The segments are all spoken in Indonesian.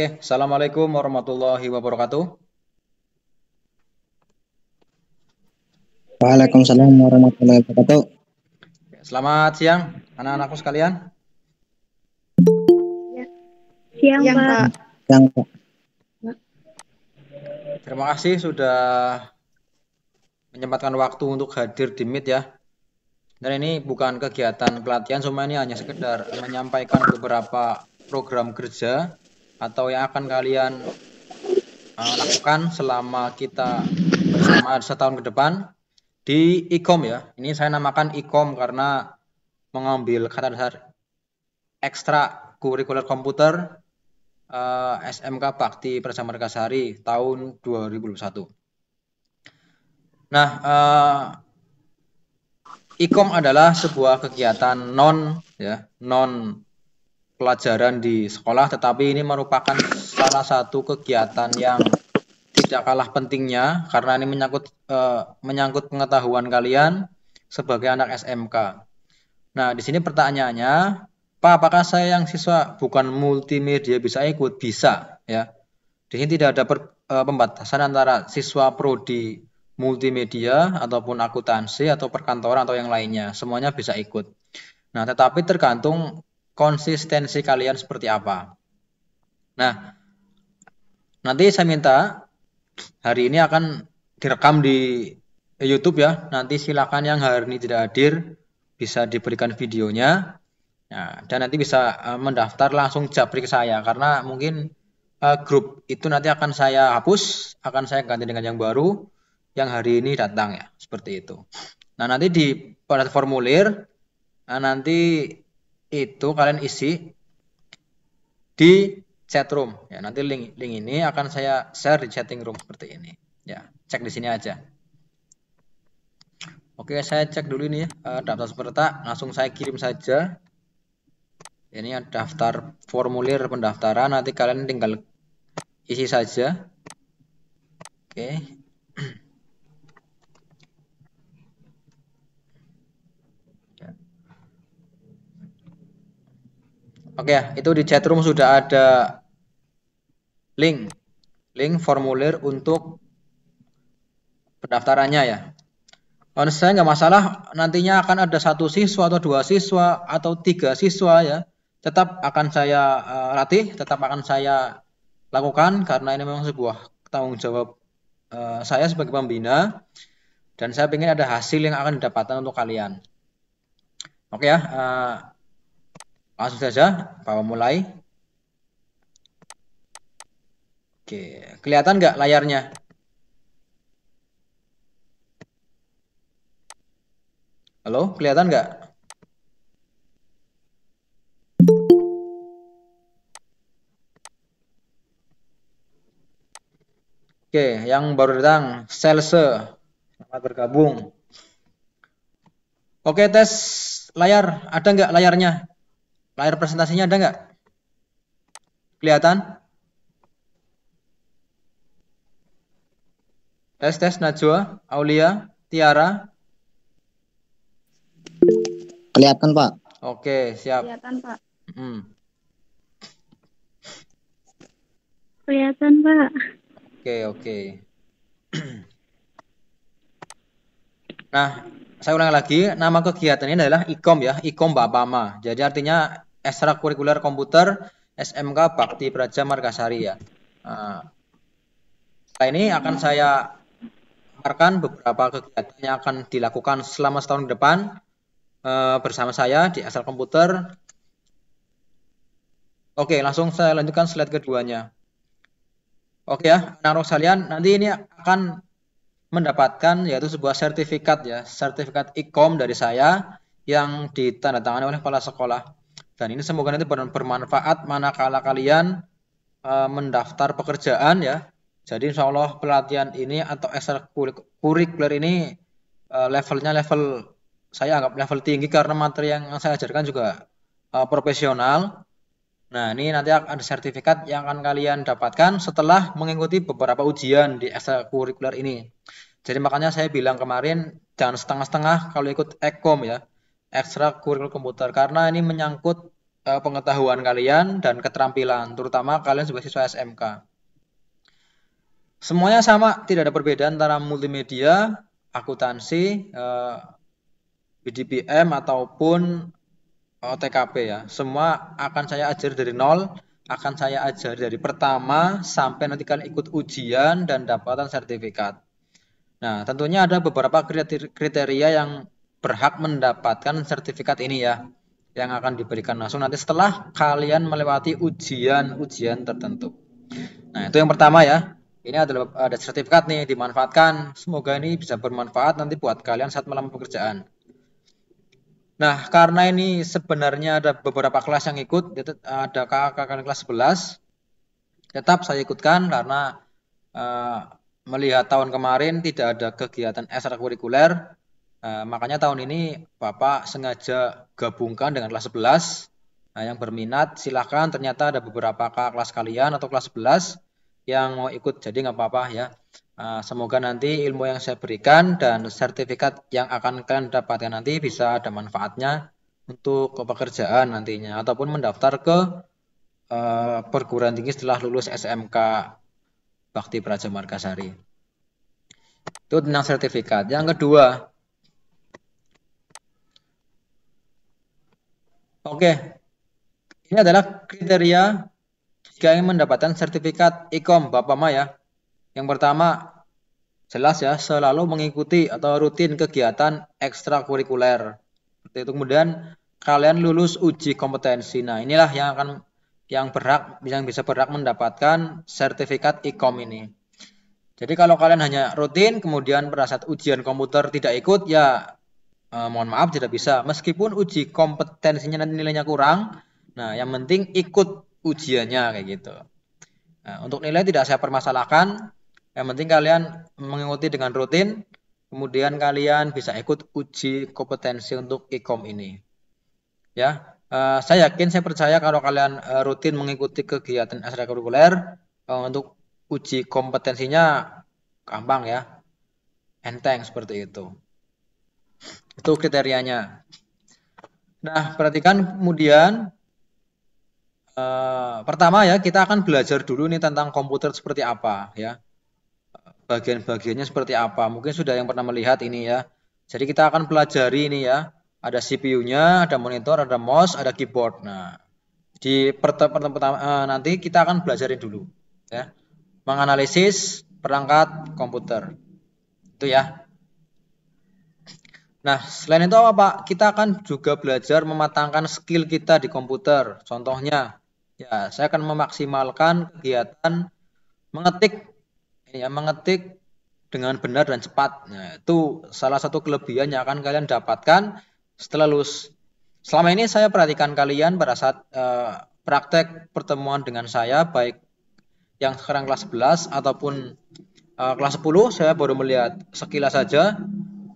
Oke, Assalamualaikum warahmatullahi wabarakatuh. Waalaikumsalam warahmatullahi wabarakatuh. Selamat siang, anak-anakku sekalian. Siang, Siang, Pak. Pak. Yang Pak. Terima kasih sudah menyempatkan waktu untuk hadir di Meet ya. Dan ini bukan kegiatan pelatihan, semua ini hanya sekedar menyampaikan beberapa program kerja atau yang akan kalian lakukan selama kita bersama setahun ke depan di IKOM ya. Ini saya namakan IKOM karena mengambil kata dasar ekstra kurikuler komputer SMK Bakti Praja Margasari tahun 2021. Nah, IKOM adalah sebuah kegiatan non pelajaran di sekolah, tetapi ini merupakan salah satu kegiatan yang tidak kalah pentingnya karena ini menyangkut pengetahuan kalian sebagai anak SMK. Nah, di sini pertanyaannya, Pak, apakah saya yang siswa bukan multimedia bisa ikut? Bisa, ya. Di sini tidak ada pembatasan antara siswa prodi multimedia ataupun akuntansi atau perkantoran atau yang lainnya. Semuanya bisa ikut. Nah, tetapi tergantung konsistensi kalian seperti apa. Nah, nanti saya minta hari ini akan direkam di YouTube ya. Nanti silakan yang hari ini tidak hadir bisa diberikan videonya. Nah, dan nanti bisa mendaftar langsung japri ke saya karena mungkin grup itu nanti akan saya hapus, akan saya ganti dengan yang baru yang hari ini datang ya, seperti itu. Nah, nanti pada formulir nanti itu kalian isi di chat room ya. Nanti link ini akan saya share di chatting room seperti ini. Ya, cek di sini aja. Oke, saya cek dulu ini ya, daftar peserta, langsung saya kirim saja. Ini daftar formulir pendaftaran, nanti kalian tinggal isi saja. Oke. Oke, itu di chat room sudah ada link formulir untuk pendaftarannya ya. Kalau saya nggak masalah, nantinya akan ada 1 siswa atau 2 siswa atau 3 siswa ya. Tetap akan saya latih, tetap akan saya lakukan karena ini memang sebuah tanggung jawab saya sebagai pembina dan saya ingin ada hasil yang akan didapatkan untuk kalian. Oke ya, langsung saja Bapak mulai. Oke, kelihatan nggak layarnya? Halo, kelihatan nggak? Oke, yang baru datang, Selse, selamat bergabung. Oke, tes layar, ada nggak layarnya? Layar presentasinya ada nggak? Kelihatan? Tes, Najwa, Aulia, Tiara. Kelihatan, Pak. Oke, siap. Kelihatan, Pak. Kelihatan, Pak. Oke. Nah, saya ulang lagi, nama kegiatan ini adalah IKOM ya, IKOM Bapama. Jadi artinya ekstrakurikuler komputer SMK Bakti Praja Margasari ya. Nah, setelah ini akan saya paparkan beberapa kegiatan yang akan dilakukan selama setahun ke depan bersama saya di Asal Komputer. Oke, langsung saya lanjutkan slide keduanya. Oke ya, anak-anak sekalian, nanti ini akan mendapatkan yaitu sebuah sertifikat ya, sertifikat IKOM dari saya yang ditandatangani oleh kepala sekolah. Dan ini semoga nanti bermanfaat manakala kalian mendaftar pekerjaan ya. Jadi insya Allah pelatihan ini atau ekstrakurikuler ini levelnya saya anggap level tinggi karena materi yang saya ajarkan juga profesional. Nah, ini nanti ada sertifikat yang akan kalian dapatkan setelah mengikuti beberapa ujian di ekstrakurikuler ini. Jadi makanya saya bilang kemarin jangan setengah-setengah kalau ikut EKOM ya, ekstrakurikuler komputer, karena ini menyangkut pengetahuan kalian dan keterampilan, terutama kalian sebagai siswa SMK. Semuanya sama, tidak ada perbedaan antara multimedia, akuntansi, BDPM ataupun TKP ya. Semua akan saya ajar dari nol, akan saya ajar dari pertama sampai nanti kalian ikut ujian dan dapatkan sertifikat. Nah, tentunya ada beberapa kriteria yang berhak mendapatkan sertifikat ini ya, yang akan diberikan langsung nanti setelah kalian melewati ujian-ujian tertentu. Nah, itu yang pertama ya. Ini adalah ada sertifikat nih, dimanfaatkan. Semoga ini bisa bermanfaat nanti buat kalian saat melamar pekerjaan. Nah, karena ini sebenarnya ada beberapa kelas yang ikut, ada kakak kelas 11, tetap saya ikutkan karena melihat tahun kemarin tidak ada kegiatan ekstrakurikuler, makanya tahun ini Bapak sengaja gabungkan dengan kelas 11. Nah, yang berminat silahkan, ternyata ada beberapa kelas kalian atau kelas 11 yang mau ikut, jadi nggak apa-apa ya. Semoga nanti ilmu yang saya berikan dan sertifikat yang akan kalian dapatkan nanti bisa ada manfaatnya untuk pekerjaan nantinya ataupun mendaftar ke perguruan tinggi setelah lulus SMK Bakti Praja Margasari. Itu tentang sertifikat. Yang kedua, oke, ini adalah kriteria jika ingin mendapatkan sertifikat IKOM Bapak Ma ya. Yang pertama, jelas ya, selalu mengikuti atau rutin kegiatan ekstrakurikuler. Seperti itu. Kemudian kalian lulus uji kompetensi. Nah, inilah yang bisa berhak mendapatkan sertifikat IKOM ini. Jadi kalau kalian hanya rutin, kemudian pada saat ujian komputer tidak ikut, ya mohon maaf tidak bisa. Meskipun uji kompetensinya nilainya kurang, nah yang penting ikut ujiannya kayak gitu. Nah, untuk nilai tidak saya permasalahkan. Yang penting kalian mengikuti dengan rutin, kemudian kalian bisa ikut uji kompetensi untuk IKOM ini. Ya, saya yakin, saya percaya kalau kalian rutin mengikuti kegiatan ekstrakurikuler, untuk uji kompetensinya gampang ya, enteng seperti itu. Itu kriterianya. Nah, perhatikan kemudian pertama ya, kita akan belajar dulu nih tentang komputer seperti apa ya. Bagian-bagiannya seperti apa. Mungkin sudah yang pernah melihat ini ya. Jadi kita akan pelajari ini ya. Ada CPU-nya, ada monitor, ada mouse, ada keyboard. Nah, di pertama nanti kita akan belajarin dulu ya. Menganalisis perangkat komputer. Itu ya. Nah, selain itu apa Pak? Kita akan juga belajar mematangkan skill kita di komputer. Contohnya, ya saya akan memaksimalkan kegiatan mengetik dengan benar dan cepat. Nah, itu salah satu kelebihan yang akan kalian dapatkan setelah lulus. Selama ini saya perhatikan kalian pada saat praktek pertemuan dengan saya, baik yang sekarang kelas 11 ataupun kelas 10, saya baru melihat sekilas saja.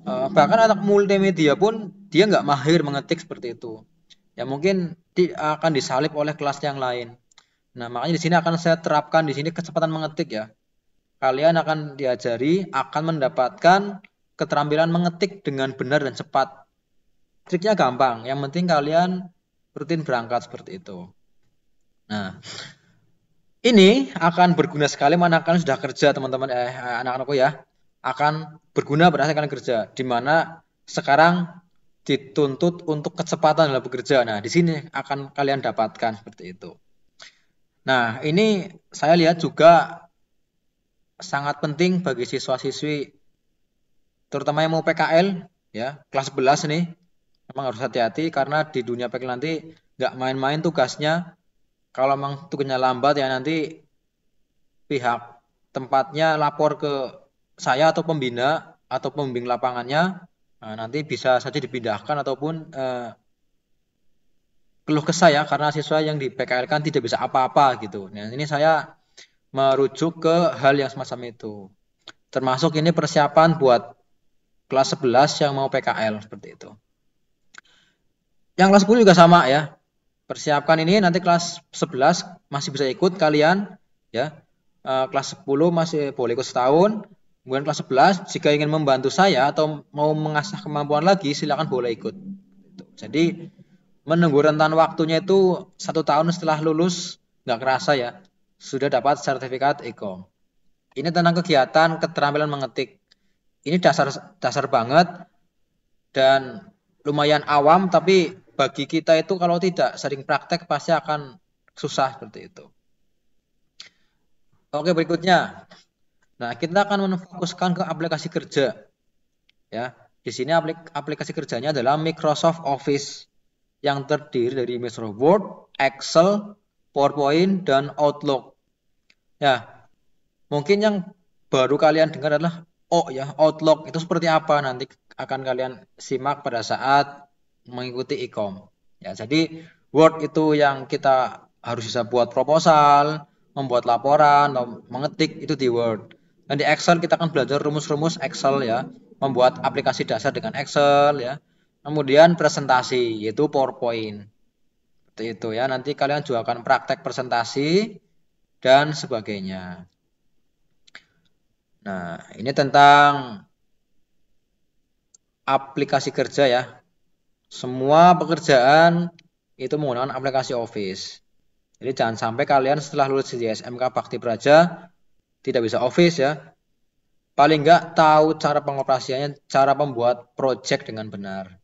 Bahkan anak multimedia pun dia nggak mahir mengetik seperti itu. Ya mungkin akan disalip oleh kelas yang lain. Nah, makanya di sini akan saya terapkan di sini kecepatan mengetik ya. Kalian akan diajari, akan mendapatkan keterampilan mengetik dengan benar dan cepat. Triknya gampang, yang penting kalian rutin berangkat seperti itu. Nah, ini akan berguna sekali mana kalian sudah kerja teman-teman, anak-anakku ya. Akan berguna pada saat kalian kerja, di mana sekarang dituntut untuk kecepatan dalam bekerja. Nah, di sini akan kalian dapatkan seperti itu. Nah, ini saya lihat juga sangat penting bagi siswa-siswi terutama yang mau PKL ya, kelas 11 nih. Memang harus hati-hati karena di dunia PKL nanti nggak main-main tugasnya. Kalau memang tugasnya lambat ya nanti pihak tempatnya lapor ke saya atau pembina atau pembimbing lapangannya. Nah, nanti bisa saja dipindahkan ataupun keluh kesah ya karena siswa yang di PKL kan tidak bisa apa-apa gitu. Nah, ini saya merujuk ke hal yang semacam itu. Termasuk ini persiapan buat kelas 11 yang mau PKL seperti itu. Yang kelas 10 juga sama ya. Persiapkan ini nanti kelas 11 masih bisa ikut kalian ya. Kelas 10 masih boleh ikut setahun. Kemudian kelas 11 jika ingin membantu saya atau mau mengasah kemampuan lagi silakan boleh ikut. Jadi menunggu rentan waktunya itu 1 tahun setelah lulus, nggak kerasa ya, sudah dapat sertifikat Ecom. Ini tentang kegiatan keterampilan mengetik. Ini dasar banget dan lumayan awam, tapi bagi kita itu kalau tidak sering praktek pasti akan susah seperti itu. Oke, berikutnya. Nah, kita akan memfokuskan ke aplikasi kerja. Ya, di sini aplikasi kerjanya adalah Microsoft Office yang terdiri dari Microsoft Word, Excel, PowerPoint, dan Outlook. Ya, mungkin yang baru kalian dengar adalah Outlook itu seperti apa, nanti akan kalian simak pada saat mengikuti Ecom. Ya, jadi Word itu yang kita harus bisa buat proposal, membuat laporan, atau mengetik itu di Word. Dan di Excel kita akan belajar rumus-rumus Excel ya, membuat aplikasi dasar dengan Excel ya. Kemudian presentasi yaitu PowerPoint. Seperti itu ya. Nanti kalian juga akan praktek presentasi dan sebagainya. Nah, ini tentang aplikasi kerja ya. Semua pekerjaan itu menggunakan aplikasi Office. Jadi jangan sampai kalian setelah lulus di SMK Bakti Praja tidak bisa Office ya. Paling enggak tahu cara pengoperasiannya, cara membuat project dengan benar.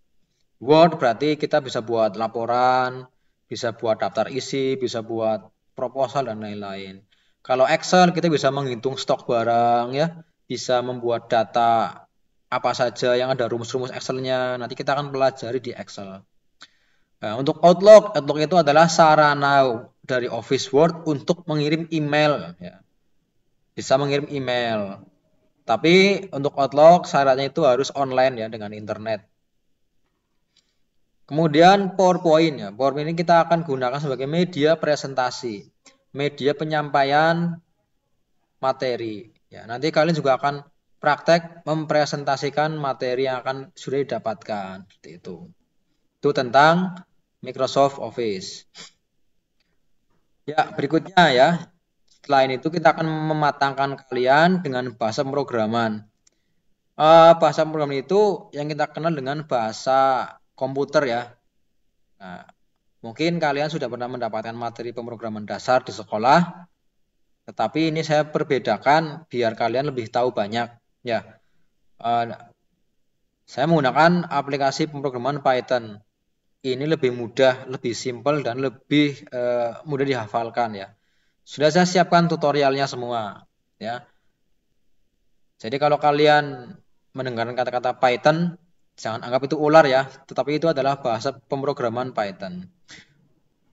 Word berarti kita bisa buat laporan, bisa buat daftar isi, bisa buat proposal dan lain-lain. Kalau Excel kita bisa menghitung stok barang ya, bisa membuat data apa saja yang ada rumus-rumus Excel-nya. Nanti kita akan pelajari di Excel. Nah, untuk Outlook itu adalah sarana dari Office Word untuk mengirim email ya. Bisa mengirim email. Tapi untuk Outlook syaratnya itu harus online ya dengan internet. Kemudian PowerPoint ya. PowerPoint ini kita akan gunakan sebagai media presentasi, media penyampaian materi. Ya, nanti kalian juga akan praktek mempresentasikan materi yang akan sudah didapatkan. Seperti itu. Itu tentang Microsoft Office. Ya, berikutnya ya. Selain itu kita akan mematangkan kalian dengan bahasa pemrograman. Bahasa pemrograman itu yang kita kenal dengan bahasa komputer ya. Nah, mungkin kalian sudah pernah mendapatkan materi pemrograman dasar di sekolah, tetapi ini saya perbedakan biar kalian lebih tahu banyak ya. Saya menggunakan aplikasi pemrograman Python. Ini lebih mudah, lebih simpel dan lebih mudah dihafalkan ya. Sudah saya siapkan tutorialnya semua ya. Jadi kalau kalian mendengarkan kata-kata Python, jangan anggap itu ular ya, tetapi itu adalah bahasa pemrograman Python.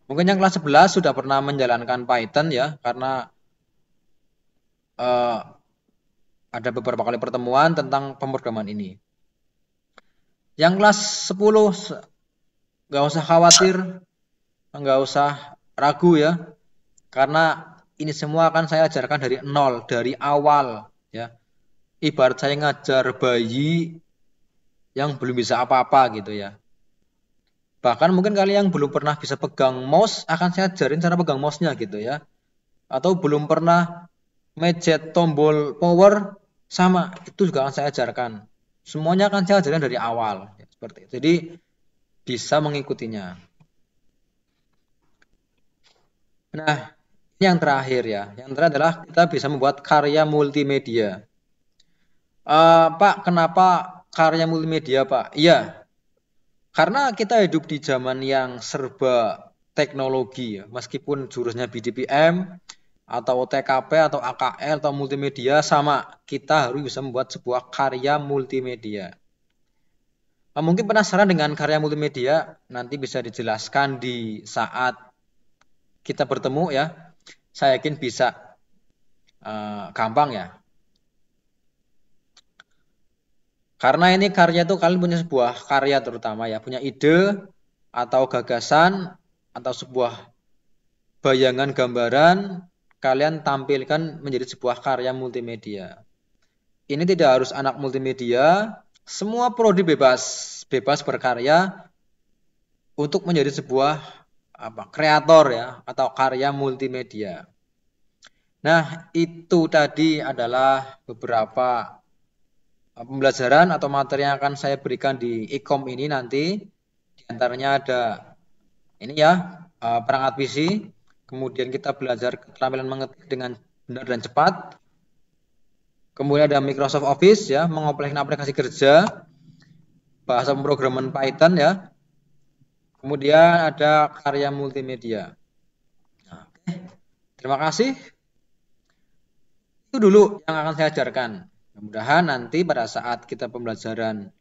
Mungkin yang kelas 11 sudah pernah menjalankan Python ya, karena ada beberapa kali pertemuan tentang pemrograman ini. Yang kelas 10 nggak usah khawatir, nggak usah ragu ya, karena ini semua akan saya ajarkan dari nol, dari awal ya. Ibarat saya ngajar bayi yang belum bisa apa-apa gitu ya. Bahkan mungkin kalian yang belum pernah bisa pegang mouse, akan saya ajarin cara pegang mouse-nya gitu ya. Atau belum pernah mencet tombol power, sama, itu juga akan saya ajarkan. Semuanya akan saya ajarkan dari awal. Ya, seperti itu. Jadi bisa mengikutinya. Nah, ini yang terakhir ya. Yang terakhir adalah kita bisa membuat karya multimedia. Pak, kenapa karya multimedia, Pak? Iya, karena kita hidup di zaman yang serba teknologi ya. Meskipun jurusnya BDPM atau TKP atau AKL atau multimedia sama, kita harus bisa membuat sebuah karya multimedia. Mungkin penasaran dengan karya multimedia, nanti bisa dijelaskan di saat kita bertemu ya. Saya yakin bisa gampang ya. Karena ini karya itu kalian punya sebuah karya terutama ya, punya ide atau gagasan atau sebuah bayangan gambaran, kalian tampilkan menjadi sebuah karya multimedia. Ini tidak harus anak multimedia, semua prodi bebas berkarya untuk menjadi sebuah kreator ya atau karya multimedia. Nah, itu tadi adalah beberapa pembelajaran atau materi yang akan saya berikan di Ecom ini nanti. Di antaranya ada Ini ya, perangkat PC. Kemudian kita belajar keterampilan mengetik dengan benar dan cepat. Kemudian ada Microsoft Office ya, mengoperasikan aplikasi kerja, bahasa pemrograman Python ya. Kemudian ada karya multimedia. Nah, oke. Terima kasih. Itu dulu yang akan saya ajarkan. Mudah-mudahan nanti pada saat kita pembelajaran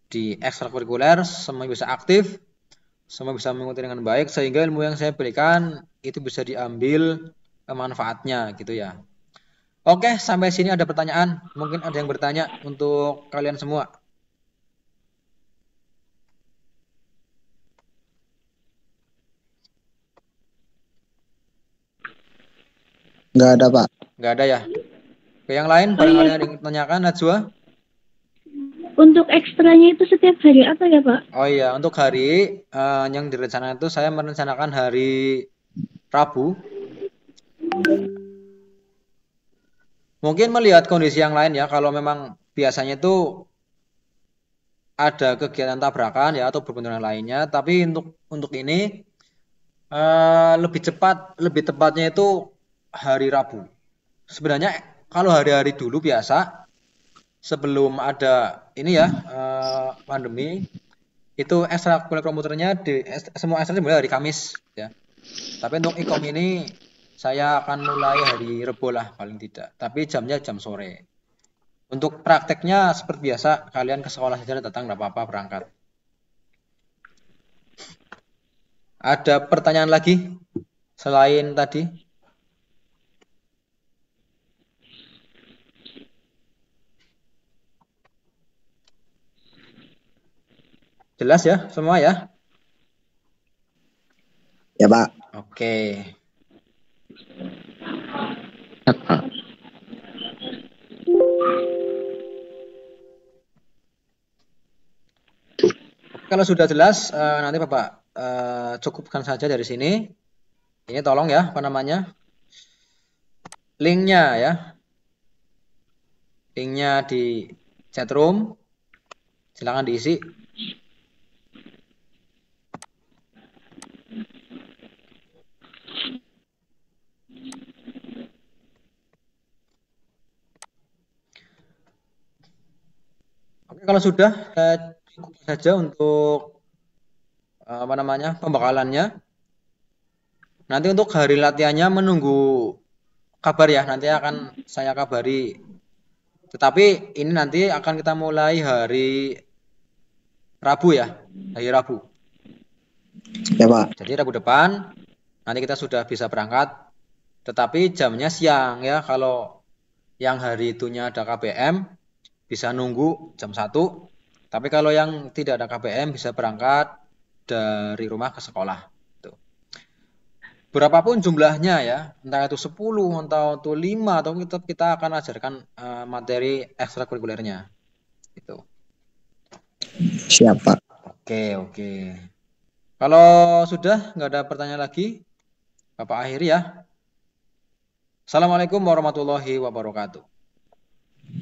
di ekstrakurikuler, semua bisa aktif, semua bisa mengikuti dengan baik, sehingga ilmu yang saya berikan itu bisa diambil manfaatnya gitu ya. Oke, sampai sini ada pertanyaan. Mungkin ada yang bertanya untuk kalian semua. Nggak ada, Pak. Nggak ada ya? Oke, yang lain barangkali ada yang ingin tanyakan, Najwa? Untuk ekstranya itu setiap hari apa ya, Pak? Oh iya, untuk hari yang direncanakan itu saya merencanakan hari Rabu. Mungkin melihat kondisi yang lain ya, kalau memang biasanya itu ada kegiatan tabrakan ya atau berbenturan lainnya, tapi untuk ini lebih tepatnya itu hari Rabu. Sebenarnya kalau hari-hari dulu biasa sebelum ada ini ya pandemi itu ekstrakurikuler komputernya semua ekstra dimulai hari Kamis ya. Tapi untuk ikom ini saya akan mulai hari Rebo lah paling tidak. Tapi jamnya jam sore. Untuk prakteknya seperti biasa, kalian ke sekolah saja datang, nggak apa-apa berangkat. Ada pertanyaan lagi selain tadi? Jelas ya semua ya? Ya, Pak. Oke. Kalau sudah jelas, nanti Bapak cukupkan saja dari sini. Ini tolong ya, apa namanya? Linknya ya. Linknya di chatroom. Silakan diisi. Oke, kalau sudah cukup saja untuk apa namanya pembekalannya. Nanti untuk hari latihannya menunggu kabar ya. Nanti akan saya kabari. Tetapi ini nanti akan kita mulai hari Rabu ya, hari Rabu. Ya, Pak. Jadi Rabu depan nanti kita sudah bisa berangkat. Tetapi jamnya siang ya. Kalau yang hari itunya ada KBM bisa nunggu jam 1. Tapi kalau yang tidak ada KBM bisa berangkat dari rumah ke sekolah. Tuh. Berapapun jumlahnya ya, entah itu 10, entah itu 5, atau kita akan ajarkan materi ekstrakurikulernya. Gitu. Siap, Pak. Oke. Kalau sudah nggak ada pertanyaan lagi, Bapak akhiri ya. Assalamualaikum warahmatullahi wabarakatuh.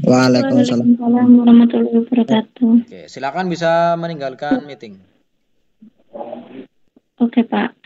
Waalaikumsalam. Waalaikumsalam warahmatullahi wabarakatuh. Oke, silakan bisa meninggalkan meeting. Oke, Pak.